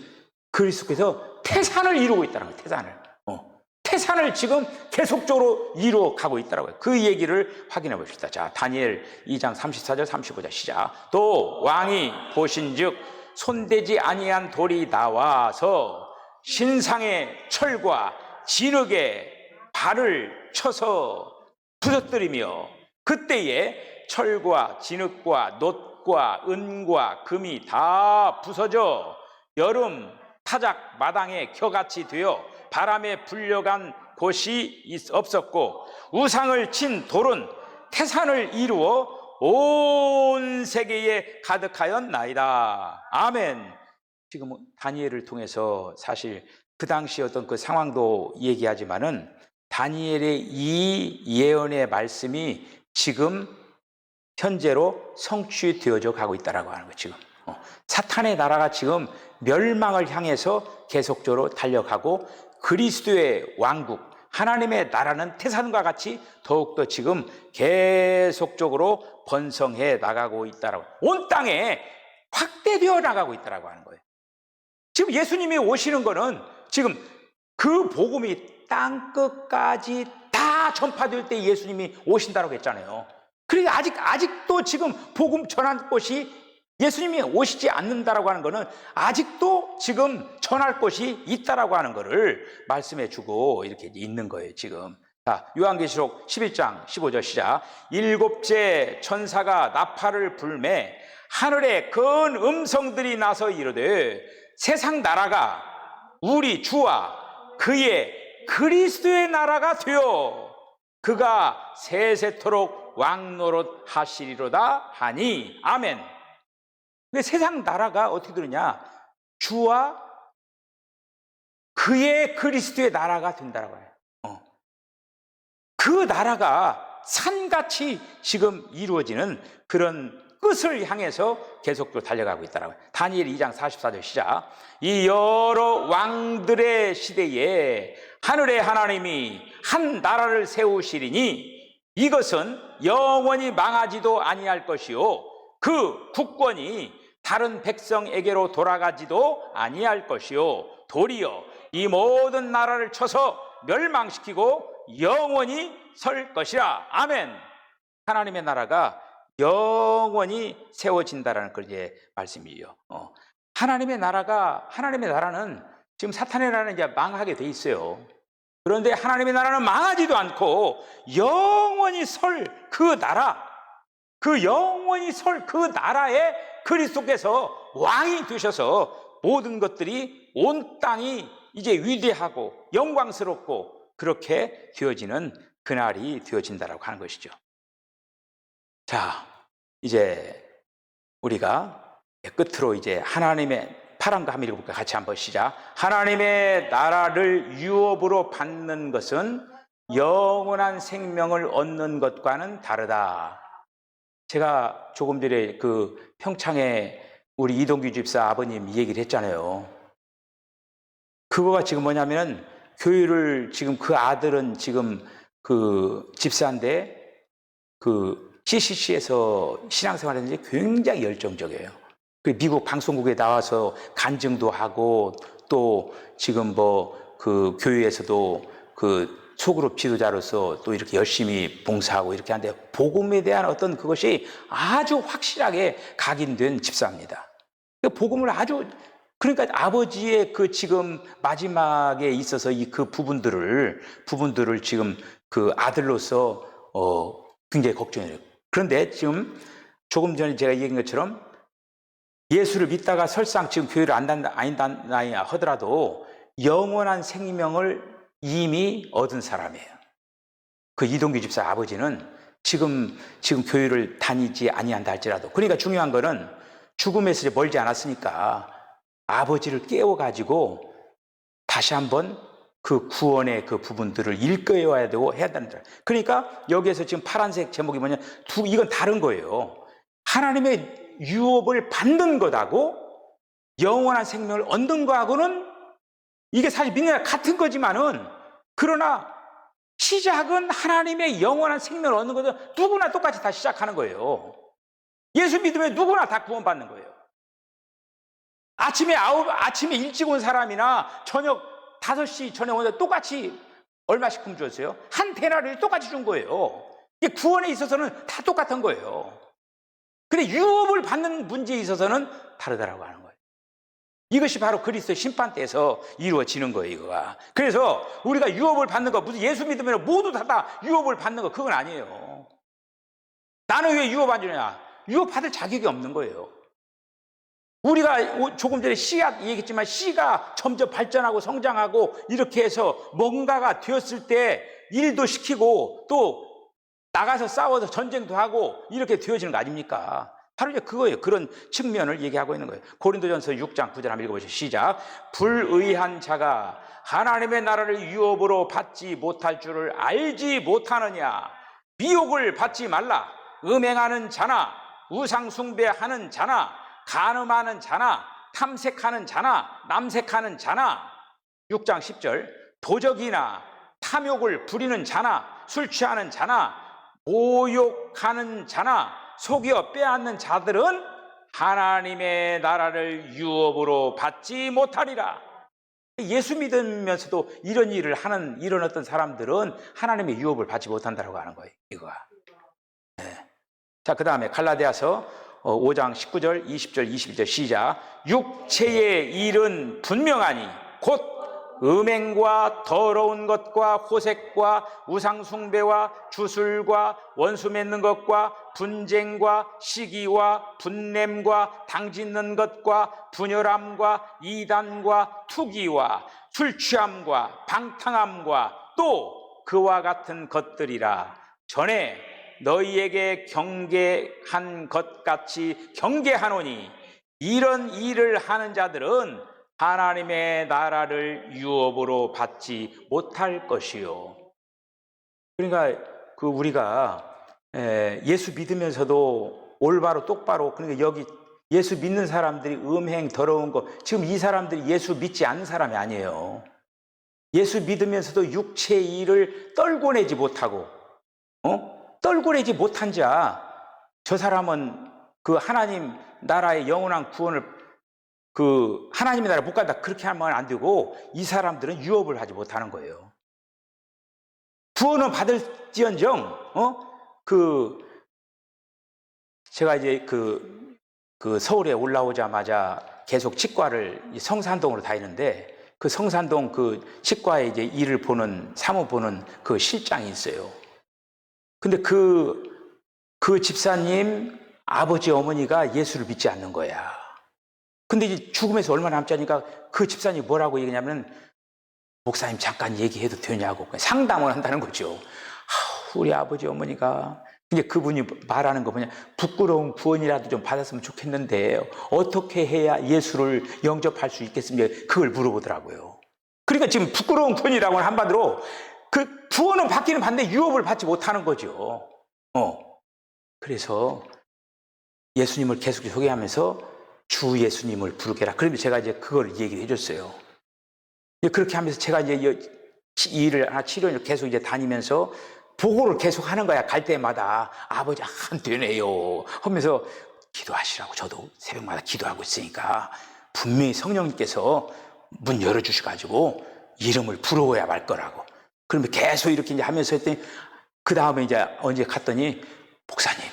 S1: 그리스도께서 태산을 이루고 있다는 거예요. 태산을 지금 계속적으로 이루어 가고 있다고요. 그 얘기를 확인해 봅시다. 자, 다니엘 2장 34절 35절 시작. 또 왕이 보신즉 손대지 아니한 돌이 나와서 신상의 철과 진흙의 발을 쳐서 부서뜨리며 그때에 철과 진흙과 놋과 은과 금이 다 부서져 여름 타작 마당에 겨같이 되어 바람에 불려간 곳이 없었고 우상을 친 돌은 태산을 이루어 온 세계에 가득하였나이다. 아멘. 지금 다니엘을 통해서 사실 그 당시 어떤 그 상황도 얘기하지만은 다니엘의 이 예언의 말씀이 지금 현재로 성취되어져 가고 있다라고 하는 거예요. 지금 사탄의 나라가 지금 멸망을 향해서 계속적으로 달려가고 그리스도의 왕국 하나님의 나라는 태산과 같이 더욱더 지금 계속적으로 번성해 나가고 있다라고, 온 땅에 확대되어 나가고 있다라고 하는 거예요. 지금 예수님이 오시는 거는 지금 그 복음이 땅 끝까지 다 전파될 때 예수님이 오신다고 했잖아요. 그러니까 아직도 지금 복음 전한 곳이 예수님이 오시지 않는다라고 하는 것은 아직도 지금 전할 곳이 있다라고 하는 것을 말씀해 주고 이렇게 있는 거예요, 지금. 자, 요한계시록 11장 15절 시작. 일곱째 천사가 나팔을 불매 하늘에 큰 음성들이 나서 이르되 세상 나라가 우리 주와 그의 그리스도의 나라가 되어 그가 세세토록 왕노릇 하시리로다 하니. 아멘. 근데 세상 나라가 어떻게 되느냐? 주와 그의 그리스도의 나라가 된다라고 해요. 그 나라가 산같이 지금 이루어지는 그런 끝을 향해서 계속적으로 달려가고 있다라고 해요. 다니엘 2장 44절 시작. 이 여러 왕들의 시대에 하늘의 하나님이 한 나라를 세우시리니 이것은 영원히 망하지도 아니할 것이요 그 국권이 다른 백성에게로 돌아가지도 아니할 것이요 도리어 이 모든 나라를 쳐서 멸망시키고 영원히 설 것이라. 아멘. 하나님의 나라가 영원히 세워진다라는 걸 이제 말씀이에요. 하나님의 나라는 지금 사탄의 나라는 이제 망하게 돼 있어요. 그런데 하나님의 나라는 망하지도 않고 영원히 설 그 나라, 그 영원히 설 그 나라에 그리스도께서 왕이 되셔서 모든 것들이 온 땅이 이제 위대하고 영광스럽고 그렇게 되어지는 그날이 되어진다라고 하는 것이죠. 자, 이제 우리가 끝으로 이제 하나님의 파랑과 함 읽어볼까? 같이 한번 시작. 하나님의 나라를 유업으로 받는 것은 영원한 생명을 얻는 것과는 다르다. 제가 조금 전에 그 평창에 우리 이동규 집사 아버님 얘기를 했잖아요. 그거가 지금 뭐냐면 교회를 지금 그 아들은 지금 그 집사인데 그 CCC에서 신앙생활 하는데 굉장히 열정적이에요. 그 미국 방송국에 나와서 간증도 하고 또 지금 뭐 그 교회에서도 그 소그룹 지도자로서 또 이렇게 열심히 봉사하고 이렇게 하는데 복음에 대한 어떤 그것이 아주 확실하게 각인된 집사입니다. 복음을 아주, 그러니까 아버지의 그 지금 마지막에 있어서 이 그 부분들을 지금 그 아들로서 굉장히 걱정해요. 그런데 지금 조금 전에 제가 얘기한 것처럼 예수를 믿다가 설상 지금 교회를 안 다닌다 하더라도 영원한 생명을 이미 얻은 사람이에요. 그 이동규 집사 아버지는 지금 교회를 다니지 아니한다 할지라도, 그러니까 중요한 거는 죽음에서 멀지 않았으니까 아버지를 깨워가지고 다시 한번 그 구원의 그 부분들을 일깨워야 되고 해야 된다. 그러니까 여기에서 지금 파란색 제목이 뭐냐, 이건 다른 거예요. 하나님의 유업을 받는 것하고 영원한 생명을 얻는 거하고는 이게 사실 믿는 같은 거지만은, 그러나 시작은 하나님의 영원한 생명을 얻는 것은 누구나 똑같이 다 시작하는 거예요. 예수 믿으면 누구나 다 구원받는 거예요. 아침에 일찍 온 사람이나 저녁 5시 전에 오는데 똑같이 얼마씩 줬어요? 한 데나리를 똑같이 준 거예요. 이게 구원에 있어서는 다 똑같은 거예요. 근데 유업을 받는 문제에 있어서는 다르다라고 하는 거예요. 이것이 바로 그리스도의 심판 때에서 이루어지는 거예요, 이거가. 그래서 우리가 유업을 받는 거, 무슨 예수 믿으면 모두 다 유업을 받는 거, 그건 아니에요. 나는 왜 유업 안 주냐? 유업 받을 자격이 없는 거예요. 우리가 조금 전에 씨앗 얘기했지만, 씨가 점점 발전하고 성장하고 이렇게 해서 뭔가가 되었을 때 일도 시키고 또 나가서 싸워서 전쟁도 하고 이렇게 되어지는 거 아닙니까? 바로 이제 그거예요. 그런 측면을 얘기하고 있는 거예요. 고린도전서 6장 9절 한번 읽어보시죠. 시작. 불의한 자가 하나님의 나라를 유업으로 받지 못할 줄을 알지 못하느냐? 미혹을 받지 말라. 음행하는 자나 우상 숭배하는 자나 간음하는 자나 탐색하는 자나 남색하는 자나 6장 10절 도적이나 탐욕을 부리는 자나 술 취하는 자나 모욕하는 자나 속여 빼앗는 자들은 하나님의 나라를 유업으로 받지 못하리라. 예수 믿으면서도 이런 일을 하는 이런 어떤 사람들은 하나님의 유업을 받지 못한다고 하는 거예요. 이거가. 네. 자, 그 다음에 갈라디아서 5장 19절, 20절, 21절 시작. 육체의 일은 분명하니 곧 음행과 더러운 것과 호색과 우상숭배와 주술과 원수 맺는 것과 분쟁과 시기와 분냄과 당짓는 것과 분열함과 이단과 투기와 술취함과 방탕함과 또 그와 같은 것들이라. 전에 너희에게 경계한 것 같이 경계하노니 이런 일을 하는 자들은 하나님의 나라를 유업으로 받지 못할 것이요. 그러니까 우리가 예수 믿으면서도 올바로 똑바로, 그러니까 여기 예수 믿는 사람들이 음행 더러운 거, 지금 이 사람들이 예수 믿지 않는 사람이 아니에요. 예수 믿으면서도 육체의 일을 떨궈내지 못하고 떨궈내지 못한 자, 저 사람은 그 하나님 나라의 영원한 구원을 하나님의 나라에 못 간다, 그렇게 하면 안 되고, 이 사람들은 유업을 하지 못하는 거예요. 구원은 받을지언정, 제가 이제 서울에 올라오자마자 계속 치과를 성산동으로 다니는데, 그 성산동 치과에 이제 일을 보는, 사무 보는 그 실장이 있어요. 근데 그 집사님 아버지 어머니가 예수를 믿지 않는 거야. 근데 이제 죽음에서 얼마 남지 않으니까 그 집사님이 뭐라고 얘기냐면, 목사님 잠깐 얘기해도 되냐고 상담을 한다는 거죠. 우리 아버지 어머니가, 이제 그분이 말하는 거 뭐냐, 부끄러운 구원이라도 좀 받았으면 좋겠는데 어떻게 해야 예수를 영접할 수 있겠습니까? 그걸 물어보더라고요. 그러니까 지금 부끄러운 구원이라고 하는 한마디로 그 구원은 받기는 받는데 유업을 받지 못하는 거죠. 그래서 예수님을 계속 소개하면서 주 예수님을 부르게라. 그러면 제가 이제 그걸 얘기를 해줬어요. 그렇게 하면서 제가 이제 치료를 계속 이제 다니면서 보고를 계속 하는 거야. 갈 때마다 아버지 안 되네요 하면서 기도하시라고, 저도 새벽마다 기도하고 있으니까 분명히 성령님께서 문 열어주셔가지고 이름을 부르어야 말 거라고. 그러면 계속 이렇게 이제 하면서 했더니, 그 다음에 이제 언제 갔더니, 목사님,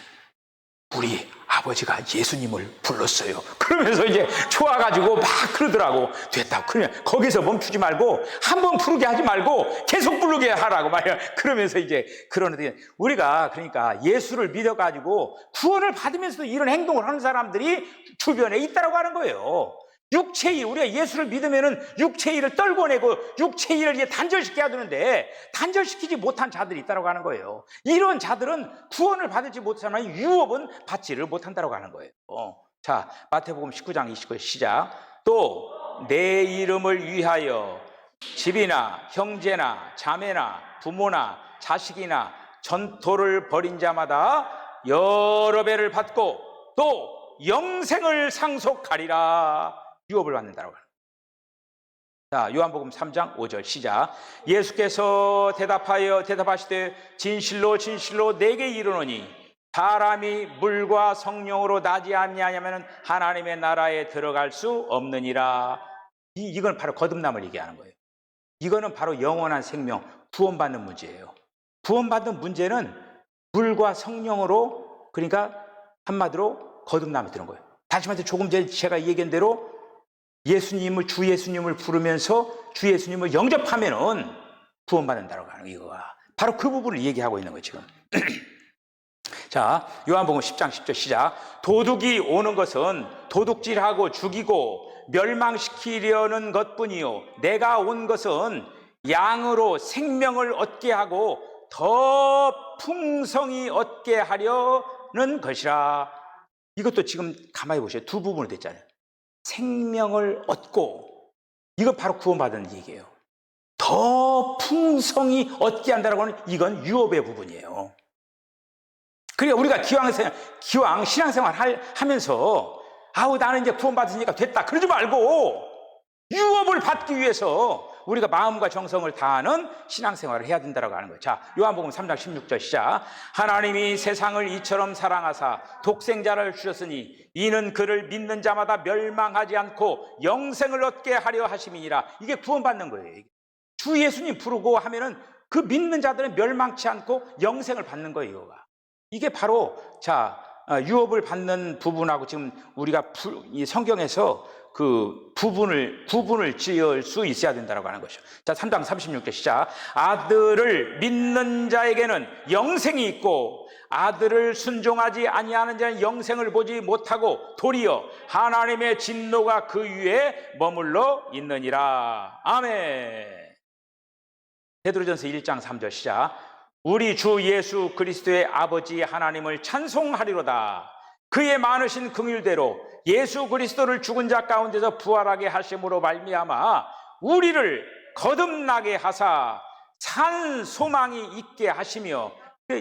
S1: 우리 아버지가 예수님을 불렀어요. 그러면서 이제 좋아가지고 막 그러더라고. 됐다고. 그러면 거기서 멈추지 말고, 한번 부르게 하지 말고 계속 부르게 하라고 말이야. 그러면서 이제 그러는데, 우리가 그러니까 예수를 믿어가지고 구원을 받으면서도 이런 행동을 하는 사람들이 주변에 있다라고 하는 거예요. 육체일, 우리가 예수를 믿으면은 육체일을 떨궈내고 육체일을 이제 단절시켜야 되는데 단절시키지 못한 자들이 있다고 하는 거예요. 이런 자들은 구원을 받지 못하면 유업은 받지를 못한다고 하는 거예요. 자, 마태복음 19장 29절 시작. 또 내 이름을 위하여 집이나 형제나 자매나 부모나 자식이나 전토를 벌인 자마다 여러 배를 받고 또 영생을 상속하리라. 유업을 받는다고 합니다. 자, 요한복음 3장 5절 시작. 예수께서 대답하시되 진실로 진실로 내게 이르노니 사람이 물과 성령으로 나지 아니하면 하나님의 나라에 들어갈 수 없느니라. 이건 바로 거듭남을 얘기하는 거예요. 이거는 바로 영원한 생명, 구원받는 문제예요. 구원받는 문제는 물과 성령으로, 그러니까 한마디로 거듭남이 되는 거예요. 다시 말해서 조금 전에 제가 얘기한 대로 예수님을, 주 예수님을 부르면서 주 예수님을 영접하면은 구원받는다고 하는 이거가 바로 그 부분을 얘기하고 있는 거예요, 지금. 자, 요한복음 10장 10절 시작. 도둑이 오는 것은 도둑질하고 죽이고 멸망시키려는 것뿐이요, 내가 온 것은 양으로 생명을 얻게 하고 더 풍성히 얻게 하려는 것이라. 이것도 지금 가만히 보세요. 두 부분으로 됐잖아요. 생명을 얻고, 이거 바로 구원받은 얘기예요. 더 풍성히 얻게 한다라고 하는, 이건 유업의 부분이에요. 그러니까 우리가 기왕 신앙생활 하면서 아우 나는 이제 구원받으니까 됐다 그러지 말고 유업을 받기 위해서 우리가 마음과 정성을 다하는 신앙생활을 해야 된다고 하는 거예요. 자, 요한복음 3장 16절 시작. 하나님이 세상을 이처럼 사랑하사 독생자를 주셨으니 이는 그를 믿는 자마다 멸망하지 않고 영생을 얻게 하려 하심이니라. 이게 구원받는 거예요. 주 예수님 부르고 하면은 그 믿는 자들은 멸망치 않고 영생을 받는 거예요. 이게 바로, 자, 유업을 받는 부분하고 지금 우리가 이 성경에서 그 구분을 지을 수 있어야 된다고 하는 것이죠. 자, 3장 36절 시작. 아들을 믿는 자에게는 영생이 있고 아들을 순종하지 아니하는 자는 영생을 보지 못하고 도리어 하나님의 진노가 그 위에 머물러 있느니라. 아멘. 베드로전서 1장 3절 시작. 우리 주 예수 그리스도의 아버지 하나님을 찬송하리로다. 그의 많으신 긍휼대로 예수 그리스도를 죽은 자 가운데서 부활하게 하심으로 말미암아 우리를 거듭나게 하사 산 소망이 있게 하시며.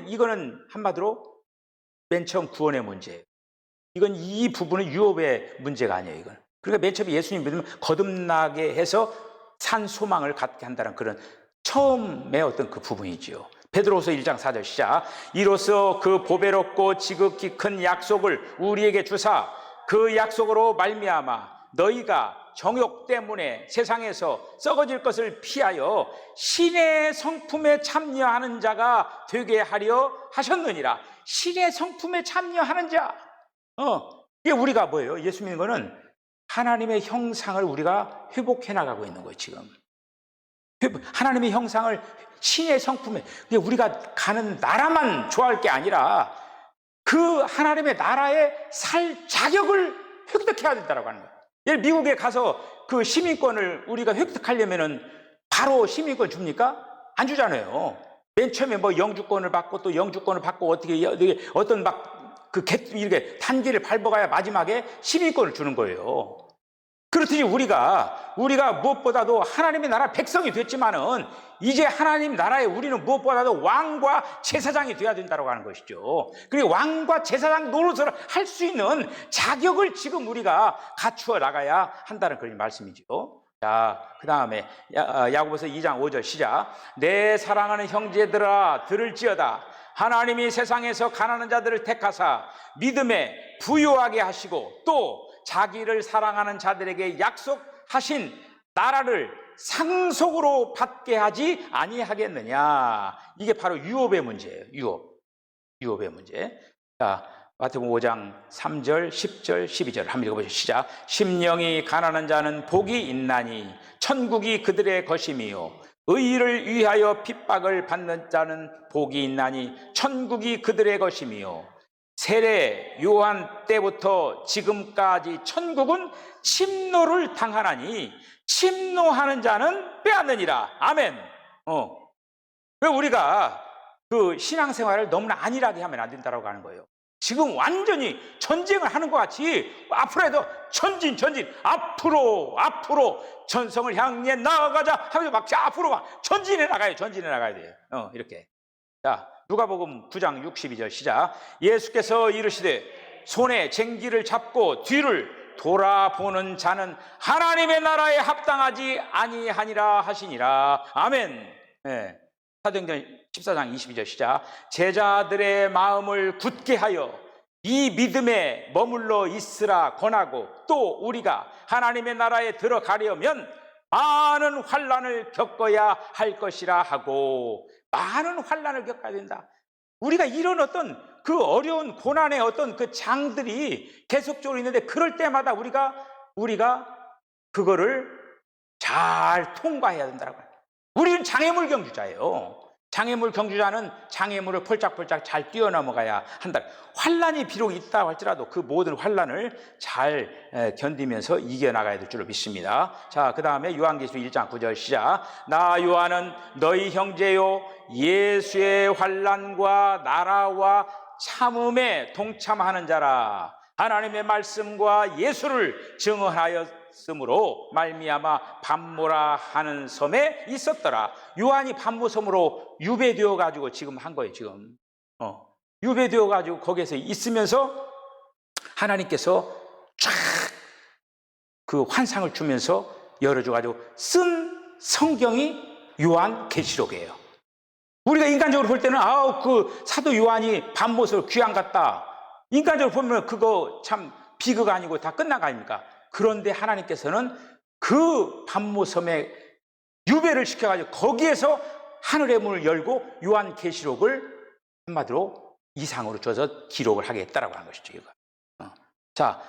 S1: 이거는 한마디로 맨 처음 구원의 문제예요. 이건 이 부분은 유업의 문제가 아니에요. 이건. 그러니까 맨 처음에 예수님 믿으면 거듭나게 해서 산 소망을 갖게 한다는 그런 처음의 어떤 그 부분이지요. 베드로후서 1장 4절 시작. 이로써 그 보배롭고 지극히 큰 약속을 우리에게 주사 그 약속으로 말미암아 너희가 정욕 때문에 세상에서 썩어질 것을 피하여 신의 성품에 참여하는 자가 되게 하려 하셨느니라. 신의 성품에 참여하는 자. 이게 우리가 뭐예요? 예수 믿는 거는 하나님의 형상을 우리가 회복해 나가고 있는 거예요, 지금. 하나님의 형상을 신의 성품에, 우리가 가는 나라만 좋아할 게 아니라 그 하나님의 나라에 살 자격을 획득해야 된다고 하는 거예요. 예를 미국에 가서 그 시민권을 우리가 획득하려면은 바로 시민권 줍니까? 안 주잖아요. 맨 처음에 뭐 영주권을 받고 또 영주권을 받고 어떻게 어떤 이렇게 단계를 밟아가야 마지막에 시민권을 주는 거예요. 그렇듯이 우리가 무엇보다도 하나님의 나라 백성이 됐지만은 이제 하나님 나라에 우리는 무엇보다도 왕과 제사장이 돼야 된다고 하는 것이죠. 그리고 왕과 제사장 노릇을 할 수 있는 자격을 지금 우리가 갖추어 나가야 한다는 그런 말씀이죠. 자, 그 다음에 야고보서 2장 5절 시작. 내 사랑하는 형제들아 들을지어다. 하나님이 세상에서 가난한 자들을 택하사 믿음에 부요하게 하시고 또 자기를 사랑하는 자들에게 약속하신 나라를 상속으로 받게 하지 아니하겠느냐. 이게 바로 유업의 문제예요. 유업의 문제. 자, 마태복음 5장 3절, 10절, 12절 한번 읽어보시죠. 시작. 심령이 가난한 자는 복이 있나니 천국이 그들의 것임이요 의를 위하여 핍박을 받는 자는 복이 있나니 천국이 그들의 것임이요 세례 요한 때부터 지금까지 천국은 침노를 당하나니 침노하는 자는 빼앗느니라. 아멘. 왜 우리가 그 신앙생활을 너무나 안일하게 하면 안 된다고 하는 거예요. 지금 완전히 전쟁을 하는 것 같이 앞으로 해도 전진 앞으로 전성을 향해 나아가자 하면서 막 앞으로 전진해 나가야 돼요. 이렇게. 자, 누가복음 9장 62절 시작. 예수께서 이르시되 손에 쟁기를 잡고 뒤를 돌아보는 자는 하나님의 나라에 합당하지 아니하니라 하시니라. 아멘. 네. 사도행전 14장 22절 시작. 제자들의 마음을 굳게 하여 이 믿음에 머물러 있으라 권하고 또 우리가 하나님의 나라에 들어가려면 많은 환난을 겪어야 할 것이라 하고. 많은 환난을 겪어야 된다. 우리가 이런 어떤 그 어려운 고난의 어떤 그 장들이 계속적으로 있는데 그럴 때마다 우리가 그거를 잘 통과해야 된다고 해요. 우리는 장애물 경주자예요. 장애물 경주자는 장애물을 폴짝폴짝 잘 뛰어넘어가야 한다. 환란이 비록 있다 할지라도 그 모든 환란을 잘 견디면서 이겨나가야 될 줄로 믿습니다. 자, 그 다음에 요한계시록 1장 9절 시작. 나 요한은 너희 형제요 예수의 환란과 나라와 참음에 동참하는 자라. 하나님의 말씀과 예수를 증언하였으므로 말미암아 밤모라 하는 섬에 있었더라. 요한이 밤모섬으로 유배되어 가지고 지금 한 거예요. 지금 유배되어 가지고 거기에서 있으면서 하나님께서 쫙 그 환상을 주면서 열어줘 가지고 쓴 성경이 요한계시록이에요. 우리가 인간적으로 볼 때는 그 사도 요한이 밤모섬 귀양 갔다. 인간적으로 보면 그거 참 비극 아니고 다 끝난 거 아닙니까? 그런데 하나님께서는 그 밤모섬에 유배를 시켜가지고 거기에서 하늘의 문을 열고 요한계시록을 한마디로 이상으로 줘서 기록을 하게 했다라고 하는 것이죠. 이거. 자,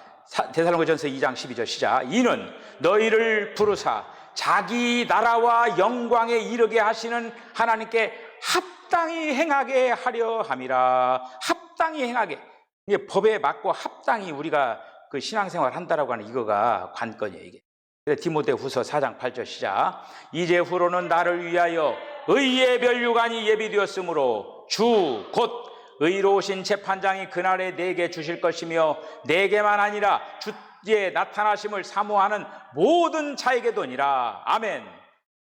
S1: 데살로니가전서 2장 12절 시작. 이는 너희를 부르사 자기 나라와 영광에 이르게 하시는 하나님께 합당히 행하게 하려 함이라. 합당히 행하게. 이게 법에 맞고 합당히 우리가 그 신앙생활 한다라고 하는 이거가 관건이에요, 이게. 디모데후서 4장 8절 시작. 이제 후로는 나를 위하여 의의 면류관이 예비되었으므로 주 곧 의로우신 재판장이 그날에 내게 주실 것이며 내게만 아니라 주의 나타나심을 사모하는 모든 자에게도니라. 아멘.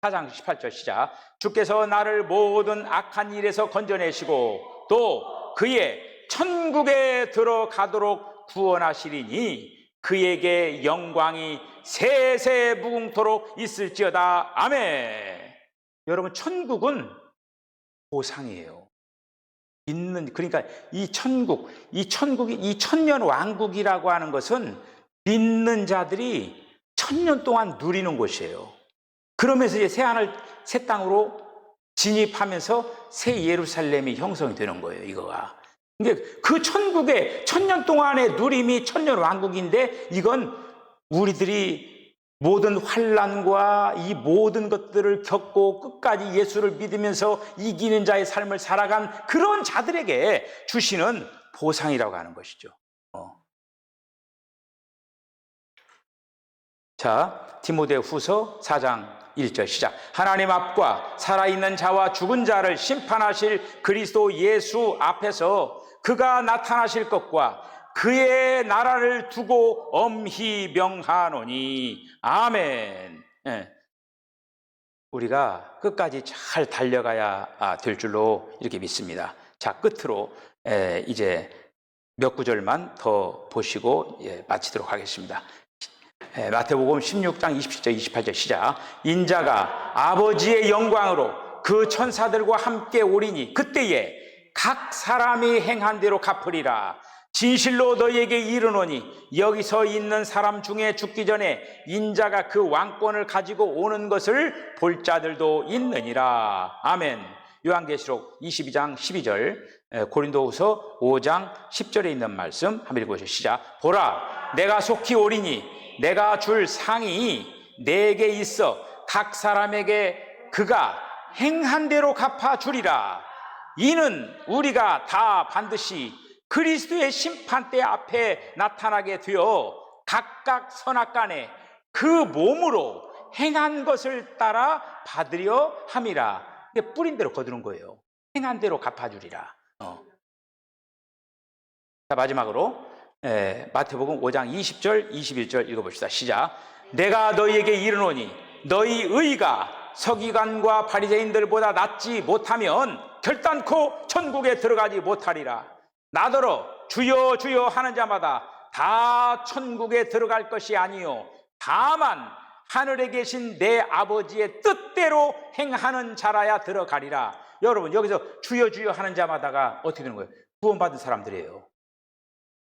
S1: 4장 18절 시작. 주께서 나를 모든 악한 일에서 건져내시고 또 그의 천국에 들어가도록 구원하시리니 그에게 영광이 세세 무궁토록 있을지어다. 아멘. 여러분, 천국은 보상이에요. 그러니까 이 천국이 이 천년 왕국이라고 하는 것은 믿는 자들이 천년 동안 누리는 곳이에요. 그러면서 이제 새하늘 새 땅으로 진입하면서 새 예루살렘이 형성이 되는 거예요, 이거가. 근데 그 천국의 천년 동안의 누림이 천년 왕국인데 이건 우리들이 모든 환난과 이 모든 것들을 겪고 끝까지 예수를 믿으면서 이기는 자의 삶을 살아간 그런 자들에게 주시는 보상이라고 하는 것이죠. 자, 디모데후서 4장 1절 시작. 하나님 앞과 살아있는 자와 죽은 자를 심판하실 그리스도 예수 앞에서 그가 나타나실 것과 그의 나라를 두고 엄히 명하노니. 아멘. 우리가 끝까지 잘 달려가야 될 줄로 이렇게 믿습니다. 자, 끝으로 이제 몇 구절만 더 보시고 마치도록 하겠습니다. 마태복음 16장 27절 28절 시작. 인자가 아버지의 영광으로 그 천사들과 함께 오리니 그때에 각 사람이 행한 대로 갚으리라. 진실로 너희에게 이르노니 여기서 있는 사람 중에 죽기 전에 인자가 그 왕권을 가지고 오는 것을 볼 자들도 있느니라. 아멘. 요한계시록 22장 12절, 고린도후서 5장 10절에 있는 말씀 한번 읽어보시죠. 시작. 보라, 내가 속히 오리니 내가 줄 상이 내게 있어 각 사람에게 그가 행한 대로 갚아주리라. 이는 우리가 다 반드시 그리스도의 심판대 앞에 나타나게 되어 각각 선악간에 그 몸으로 행한 것을 따라 받으려 함이라. 뿌린 대로 거두는 거예요. 행한 대로 갚아주리라. 자, 마지막으로 마태복음 5장 20절 21절 읽어봅시다. 시작. 내가 너희에게 이르노니 너희 의가 서기관과 바리새인들보다 낫지 못하면 결단코 천국에 들어가지 못하리라. 나더러 주여 주여 하는 자마다 다 천국에 들어갈 것이 아니요 다만 하늘에 계신 내 아버지의 뜻대로 행하는 자라야 들어가리라. 여러분, 여기서 주여 주여 하는 자마다가 어떻게 되는 거예요? 구원받은 사람들이에요.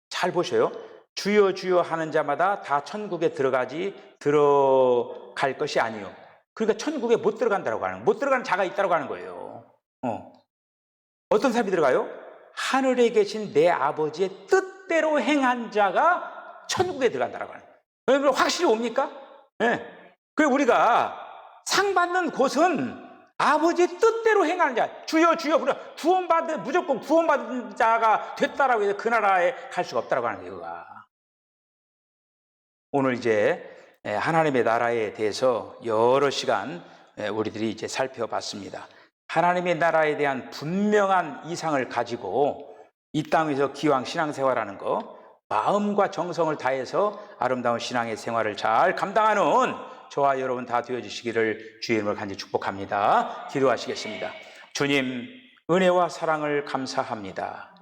S1: 잘 보셔요. 주여 주여 하는 자마다 다 천국에 들어갈 것이 아니요. 그러니까 천국에 못 들어간다고 하는, 못 들어가는 자가 있다고 하는 거예요. 어떤 사람이 들어가요? 하늘에 계신 내 아버지의 뜻대로 행한 자가 천국에 들어간다고 하는 거예요. 여러분, 확실히 옵니까? 예. 그 우리가 상 받는 곳은 아버지의 뜻대로 행하는 자. 주여 주여 그래 구원받은 무조건 구원받은 자가 됐다라고 해서 그 나라에 갈 수가 없다라고 하는 거예요. 그가. 오늘 이제 하나님의 나라에 대해서 여러 시간 우리들이 이제 살펴봤습니다. 하나님의 나라에 대한 분명한 이상을 가지고 이 땅에서 기왕 신앙생활하는 거 마음과 정성을 다해서 아름다운 신앙의 생활을 잘 감당하는 저와 여러분 다 되어주시기를 주의 이름으로 간절히 축복합니다. 기도하시겠습니다. 주님 은혜와 사랑을 감사합니다.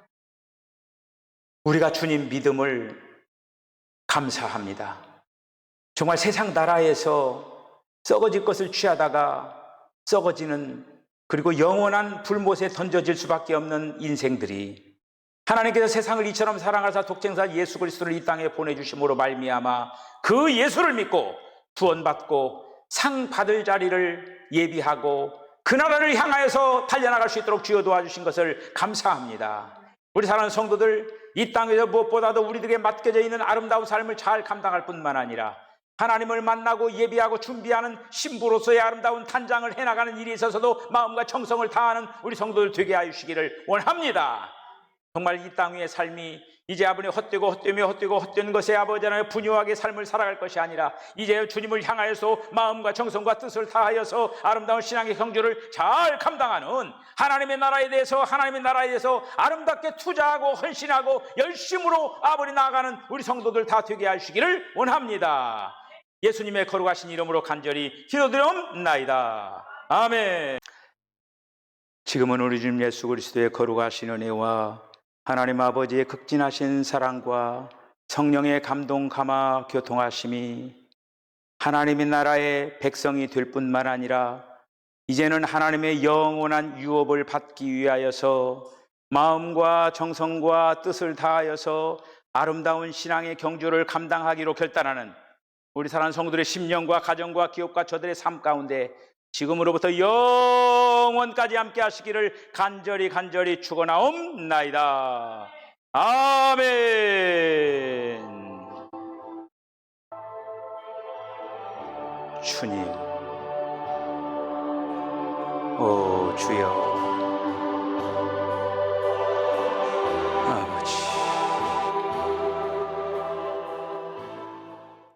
S1: 우리가 주님 믿음을 감사합니다. 정말 세상 나라에서 썩어질 것을 취하다가 썩어지는 그리고 영원한 불못에 던져질 수밖에 없는 인생들이 하나님께서 세상을 이처럼 사랑하사 독생자 예수 그리스도를 이 땅에 보내주심으로 말미암아 그 예수를 믿고 구원받고 상 받을 자리를 예비하고 그 나라를 향하여서 달려나갈 수 있도록 주여 도와주신 것을 감사합니다. 우리 사랑하는 성도들 이 땅에서 무엇보다도 우리들에게 맡겨져 있는 아름다운 삶을 잘 감당할 뿐만 아니라 하나님을 만나고 예비하고 준비하는 신부로서의 아름다운 단장을 해나가는 일에 있어서도 마음과 정성을 다하는 우리 성도들 되게 하시기를 원합니다. 정말 이 땅 위의 삶이 이제 아버지 헛되고 헛되며 헛되고 헛된 것에 아버지 하나님 분유하게 삶을 살아갈 것이 아니라 이제 주님을 향하여서 마음과 정성과 뜻을 다하여서 아름다운 신앙의 경주를 잘 감당하는 하나님의 나라에 대해서 아름답게 투자하고 헌신하고 열심으로 아버지 나아가는 우리 성도들 다 되게 하시기를 원합니다. 예수님의 거룩하신 이름으로 간절히 기도드리옵나이다. 아멘. 지금은 우리 주님 예수 그리스도의 거룩하신 은혜와 하나님 아버지의 극진하신 사랑과 성령의 감동 감화 교통하심이 하나님의 나라의 백성이 될 뿐만 아니라 이제는 하나님의 영원한 유업을 받기 위하여서 마음과 정성과 뜻을 다하여서 아름다운 신앙의 경주를 감당하기로 결단하는 우리 사랑하는 성도들의 심령과 가정과 기업과 저들의 삶 가운데 지금으로부터 영원까지 함께 하시기를 간절히 축원하옵나이다. 아멘. 주님, 오 주여